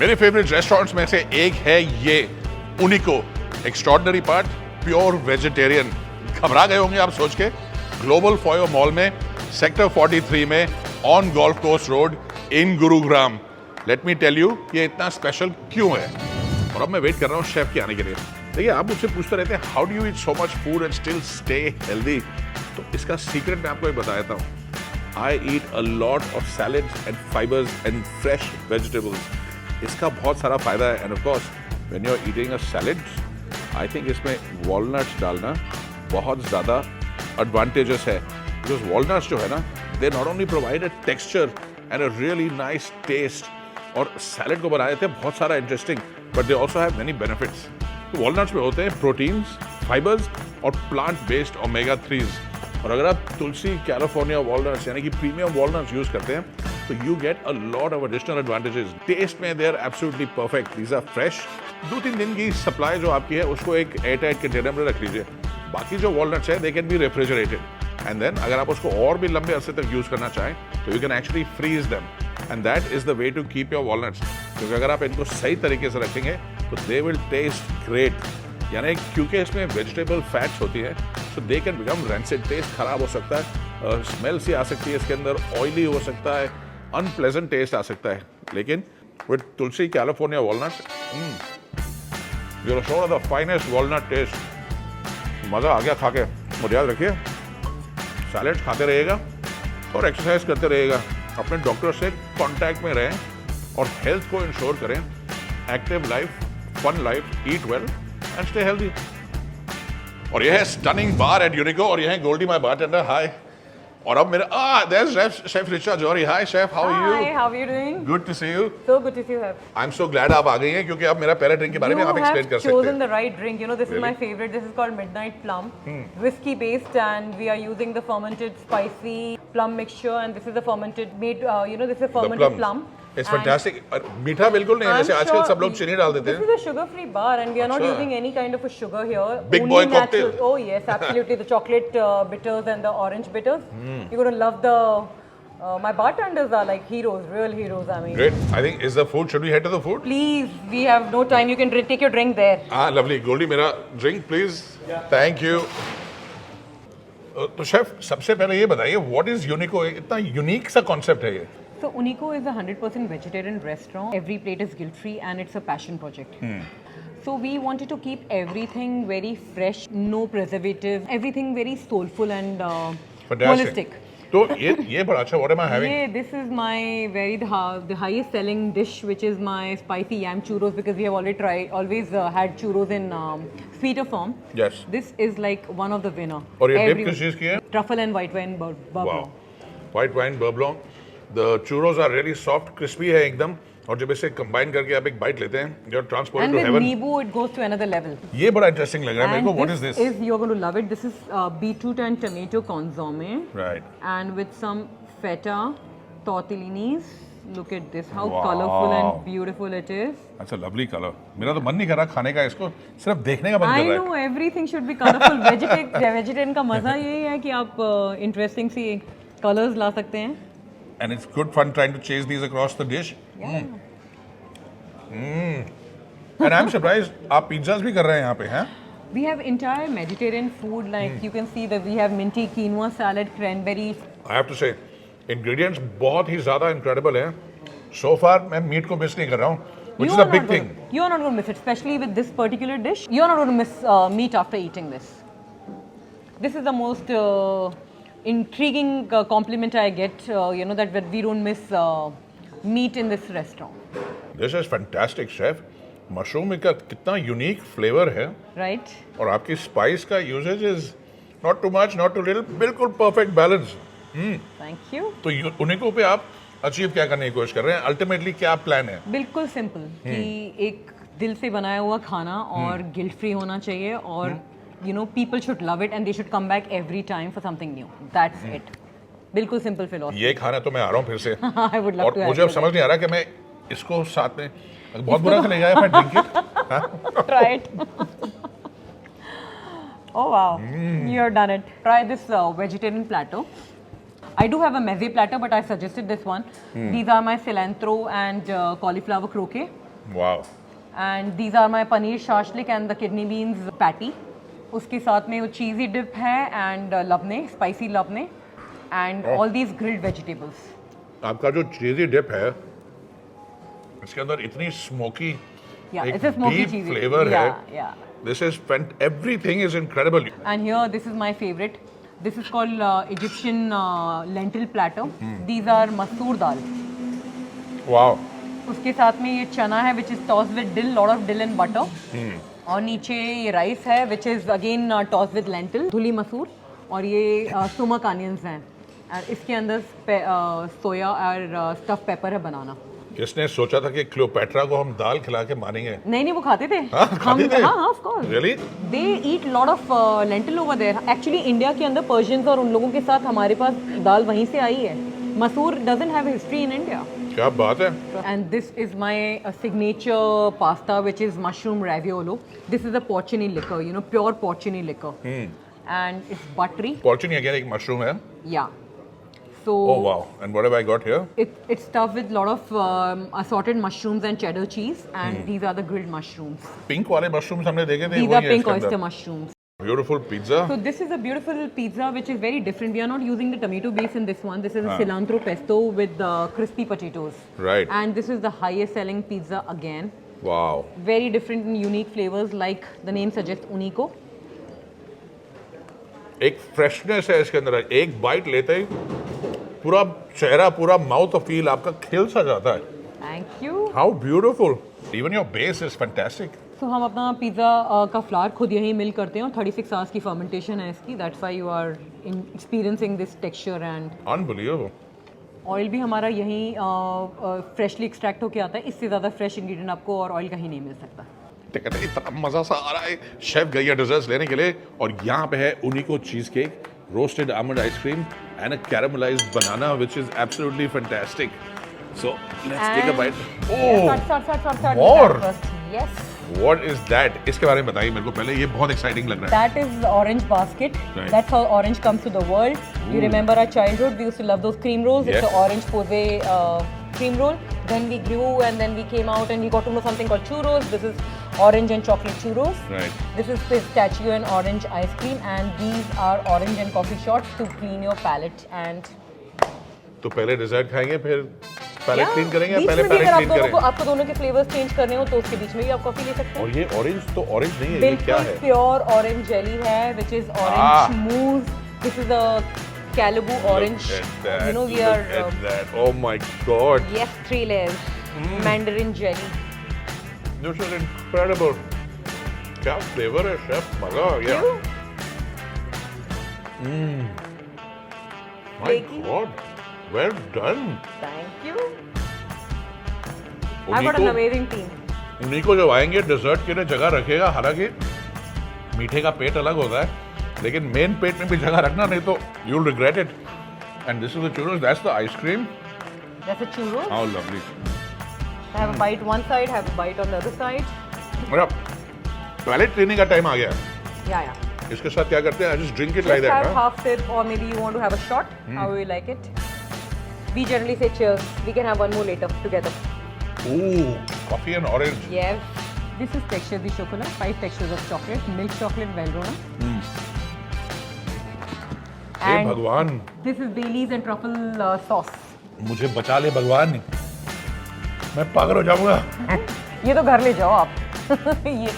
मेरे favourite restaurants में से एक है ये Unico. Extraordinary part, pure vegetarian. घबरा गए होंगे आप सोच के। ग्लोबल फॉयो मॉल में सेक्टर 43 में on golf course road in Gurugram. Let me tell you ये इतना स्पेशल क्यों है। और अब मैं वेट कर रहा हूँ शेफ के आने के लिए। देखिए आप मुझसे पूछते रहते हैं how do you eat so much food and still stay healthy. तो इसका सीक्रेट मैं आपको एक बता देता हूँ। I eat a lot of salads and fibers and fresh vegetables. इसका बहुत सारा फायदा है। And of course, when you're eating a salad, I think इसमें walnuts डालना बहुत ज़्यादा advantageous है। Because walnuts जो है ना, they not only provide a texture and a really nice taste, और salad को बना देते हैं बहुत सारा interesting, but they also have many benefits. तो walnuts में होते हैं proteins, fibers और plant-based omega-3s। और अगर आप तुलसी कैलिफोर्निया वॉलनट्स यानी कि प्रीमियम वॉलनट्स यूज करते हैं तो you get a lot of additional advantages. Taste में they are absolutely perfect. These are fresh. 2-3 दिन की सप्लाई जो आपकी है उसको एक एयरटाइट कंटेनर में रख लीजिए। बाकी जो वॉलनट्स है they can be refrigerated and then अगर आप उसको और भी लंबे अरसे तक यूज करना चाहें तो you can actually freeze them and that is the way to keep your walnuts. क्योंकि अगर आप इनको सही तरीके से रखेंगे तो दे विल टेस्ट ग्रेट। यानी क्योंकि इसमें वेजिटेबल फैट्स होती है तो they can become rancid. Taste खराब हो सकता है, स्मेल सी आ सकती है इसके अंदर, ऑयली हो सकता है, अनप्लेजेंट टेस्ट आ सकता है। लेकिन with Tulsi California walnut you are sure of the finest walnut taste. मज़ा आ गया खा के। और याद रखिए सैलेड खाते रहिएगा और एक्सरसाइज करते रहिएगा। अपने डॉक्टर से कॉन्टैक्ट में रहें और हेल्थ को इंश्योर करें। Active life, fun life, eat well and stay healthy. और ये है स्टनिंग बार एट यूनिको और ये है गोल्डी माय बारटेंडर। हाय। और अब मेरा there's chef Richa Jauhari. Hi chef, how are you? Hi, how are you doing? Good to see you. So good to see you. I am so glad आप आ गई हैं क्योंकि अब मेरा पहले ड्रिंक के बारे में आप एक्सप्लेन कर सकते You have chosen हैं। the right drink. You know, this is my favorite. This is called Midnight Plum. Whiskey based, and we are using the fermented spicy plum mixture, and this is the fermented this is a fermented plum. It's fantastic. मीठा बिल्कुल नहीं है जैसे आजकल सब लोग चीनी डाल देते This हैं। is a sugar-free bar, and we are not using any kind of a sugar here. Big Only boy natural. cocktail. Oh yes, absolutely. The chocolate bitters and the orange bitters. You're gonna love the. My bartenders are like heroes, real heroes. I mean. Great. I think is the food. Should we head to the food? Please, we have no time. You can take your drink there. Lovely. Goldie, मेरा drink please. Thank you. तो chef सबसे पहले ये बताइए what is Unico? इतना unique सा concept है ये। So Unico is a 100% vegetarian restaurant. Every plate is guilt-free and it's a passion project. So we wanted to keep everything very fresh, no preservatives, everything very soulful and holistic. तो ये बड़ा अच्छा। What am I having? Yeah, this is my the highest selling dish, which is my spicy yam churros, because we have always had churros in sweeter form. Yes. This is like one of the winner. और ये dip किस चीज़ की है? Truffle and white wine bourbon. Wow. White wine bourbon. The churros are really soft, crispy है एकदम। और जब इसे कंबाइन करके आप एक बाइट लेते हैं, you're transported And to with heaven. Nibu, it goes to another level. ये बड़ा इंटरेस्टिंग लग रहा है मेरे को। What is this? You're going to love it. This is beetroot and tomato consomme. Right. And with some feta tortellinis. Look at this, how Wow. colorful and beautiful it is. That's a lovely color. मेरा तो मन नहीं कर रहा खाने का इसको, सिर्फ देखने का मन I कर रहा है। know everything should be colorful. Vegetarian का मजा यही है कि आप interesting सी colors ला सकते हैं. And it's good fun trying to chase these across the dish. Yeah. And I'm surprised आप pizzas भी कर रहे हैं यहाँ पे, हैं? We have entire Mediterranean food, like you can see that we have minty quinoa salad, cranberries. I have to say, ingredients बहुत ही ज़्यादा incredible हैं। So far मैं मीट को मिस नहीं कर रहा हूँ, which is a big thing. You're not going to miss it, especially with this particular dish. You're not going to miss meat after eating this. This is the most intriguing compliment I get, that we don't miss meat in this restaurant. This is fantastic, chef. Mushroom का कितना unique flavour है। Right? और आपकी spice का usage is not too much, not too little, बिल्कुल perfect balance. Thank you. तो उन्हीं पे आप अचीव क्या करने की कोशिश कर रहे हैं? अल्टीमेटली क्या प्लान है? बिल्कुल सिंपल कि एक दिल से बनाया हुआ खाना और गिल्ट फ्री होना चाहिए और people should love it and they should come back every time for something new. That's it. बिल्कुल सिंपल फिलॉसफी। ये खाना तो मैं आ रहा हूँ फिर से। I would love और to have मुझे अब you समझ नहीं आ रहा कि मैं इसको साथ में बहुत बुरा तो नहीं गया मैं drink it. Try it. Oh wow, you're done it. Try this vegetarian platter. I do have a meze platter, but I suggested this one. These are my cilantro and cauliflower croquet. Wow and these are my paneer shashlik and the kidney beans patty. उसके साथ में वो cheesy dip है and labneh, spicy labneh and all these grilled vegetables. आपका जो चीज़ी dip है इसके अंदर इतनी स्मोकी Yeah, एक it's a smoky deep cheesy. flavor Yeah, है. yeah. This is everything is incredible. And here, this is my favorite. This is called Egyptian lentil platter. These are masoor dal. Wow उसके साथ में ये चना है which is tossed with dill, lot of dill and butter. और नीचे ये rice है which is again tossed with lentil, धुली मसूर. और ये सुमक अनियंस हैं. और इसके अंदर सोया और स्टफ पेपर है बनाना. किसने सोचा था कि क्लियोपेट्रा को हम दाल खिला के मानेंगे? नहीं वो खाते थे. हाँ, खाते थे? हाँ of course. Really? They eat lot of lentil over there. Actually India के अंदर पर्शियंस और उन लोगों के साथ हमारे पास दाल वहीं से आई है. मसूर doesn't have a history in India. क्या बात है? And this is my signature pasta which is mushroom raviolo. This is a porcini liquor, you know, pure porcini liquor. And it's buttery. Porcini again एक mushroom है. Yeah. So Oh wow. And what have I got here? it's stuffed with lot of assorted mushrooms and cheddar cheese, and these are the grilled mushrooms. Pink वाले mushrooms हमने देखे थे. These वही are है pink इसके अंदर. oyster mushrooms. Beautiful pizza. So this is a beautiful pizza which is very different. We are not using the tomato base in this one. This is a cilantro pesto with crispy potatoes. Right. And this is the highest selling pizza again. Wow. Very different and unique flavors like the name suggests unico. एक freshness है इसके अंदर. एक bite लेते ही पूरा चेहरा, पूरा mouth feel आपका खिल सा जाता है. Thank you. How beautiful. Even your base is fantastic. So हम अपना पिज़्ज़ा का फ्लावर खुद यहीं मिल करते हैं और 36 आवर्स की फर्मेंटेशन है इसकी. That's why you are experiencing this texture and Unbelievable. Oil भी हमारा यहीं फ्रेशली एक्सट्रैक्ट होके आता है. इससे ज़्यादा फ्रेश इंग्रेडिएंट आपको और ऑयल कहीं नहीं मिल सकता. कहते हैं इतना मजा सा आ रहा है. शेफ गई है डेजर्ट्स लेने के लिए और यहाँ पे है Unico cheesecake, roasted almond ice cream and a caramelised banana which is absolutely fantastic. So let's take a bite. Start. More. Yes. What is that? इसके बारे में बताइए मेरे को पहले. ये बहुत एक्साइटिंग लग रहा है. That is orange basket. Right. That's how orange comes to the world. You remember our childhood? We used to love those cream rolls. Yes. It's an orange pose cream roll. Then we grew and then we came out and we got to know something called churros. This is orange and chocolate churros. Right. This is pistachio and orange ice cream, and these are orange and coffee shots to clean your palate. And तो पहले desert खाएंगे फिर palette clean करेंगे. बीच पहले में भी palette अगर clean करें. आपको दोनों के फ्लेवर्स चेंज करने हो तो उसके बीच में भी आप कॉफी ले सकते हैं. और ये ऑरेंज तो ऑरेंज नहीं है. ये क्या बिल्कुल है? प्योर ऑरेंज जेली है which is orange mousse. This is a Calibu orange. Look at that. You know we Look are at that. Oh my god. yes, 3 layers. Mandarin jelly. This is incredible. क्या flavour है chef. मजा आ गया. My Flaky. god. Well done. Thank you. I've got an amazing team. उन्हीं को जब आएंगे desert के लिए जगह रखेगा. हालांकि मीठे का पेट अलग होता है लेकिन मेन पेट में भी जगह रखना नहीं तो you'll regret it. And this is the churros. That's the ice cream. That's a churro. How lovely. Have a bite one side, have a bite on the other side. और अब पैलेट क्लीनिंग का time आ गया. Yeah. इसके साथ क्या करते हैं? I just drink it Just like have that. Huh? half sip or maybe you want to have a shot. How you like it. We generally say cheers. We can have one more later together. Ooh, coffee and orange. Yes. This is texture the chocolate. 5 textures of chocolate. Milk chocolate Valrhona. हे भगवान. This is Bailey's and truffle sauce. मुझे बचा ले भगवान. मैं पागल हो जाऊंगा. ये तो घर ले जाओ आप. ये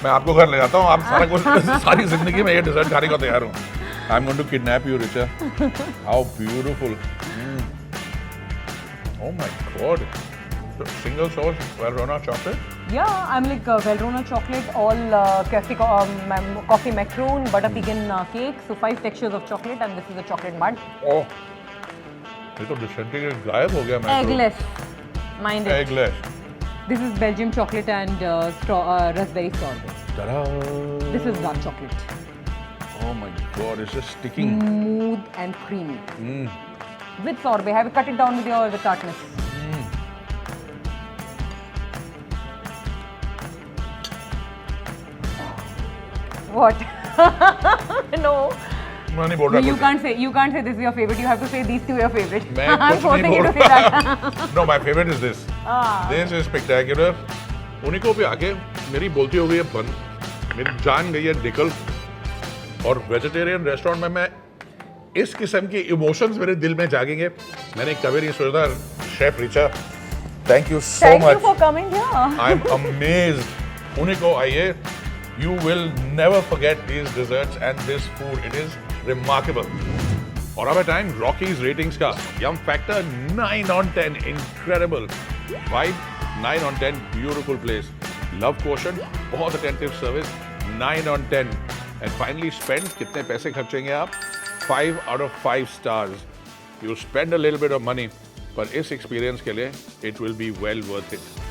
मैं आपको घर ले जाता हूँ. आप सारा कुछ सारी जिंदगी में ये डेजर्ट खाने को तैयार हूँ. I'm going to kidnap you, Richa. How beautiful. Oh my god. The single source Valrhona chocolate. Yeah, I'm like Valrhona chocolate, all coffee macaroon, butter pecan cake. So 5 textures of chocolate, and this is the chocolate mud. Oh. ये तो disintegrate गायब हो गया. मैं Eggless, mind it. Eggless. This is Belgium chocolate and raspberry sorbet. Ta-da. This is dark chocolate. Oh my god, it's just sticking. Smooth and creamy. With sorbet, have you cut it down with your tartness? What? No. मैं नहीं बोल रहा. You कुछ. can't say this is your favorite. You have to say these two your favorite. मैं I'm कुछ नहीं forcing you बोल to say रहा. that. No, my favorite is this. This is spectacular. Unico पे आके मेरी बोलती हो गई है बंद, मेरी जान गई है निकल। और वेजिटेरियन रेस्टोरेंट में मैं इस किस्म के इमोशंस मेरे दिल में जागेंगे, मैंने कभी नहीं सोचा। Chef Richa, thank you so Thank you मच, for coming here. I am amazed. Unico आइए, you will never forget these desserts and this food. It is remarkable. और अब है टाइम रॉकीज रेटिंग्स का। यम factor 9 on 10, incredible. Vibe 9 on 10, beautiful place. Love quotient, बहुत attentive service, 9 on 10. And finally spend, कितने पैसे खर्चेंगे आप? 5 out of 5 stars. You spend a little bit of money, पर इस experience के लिए it will be well worth it.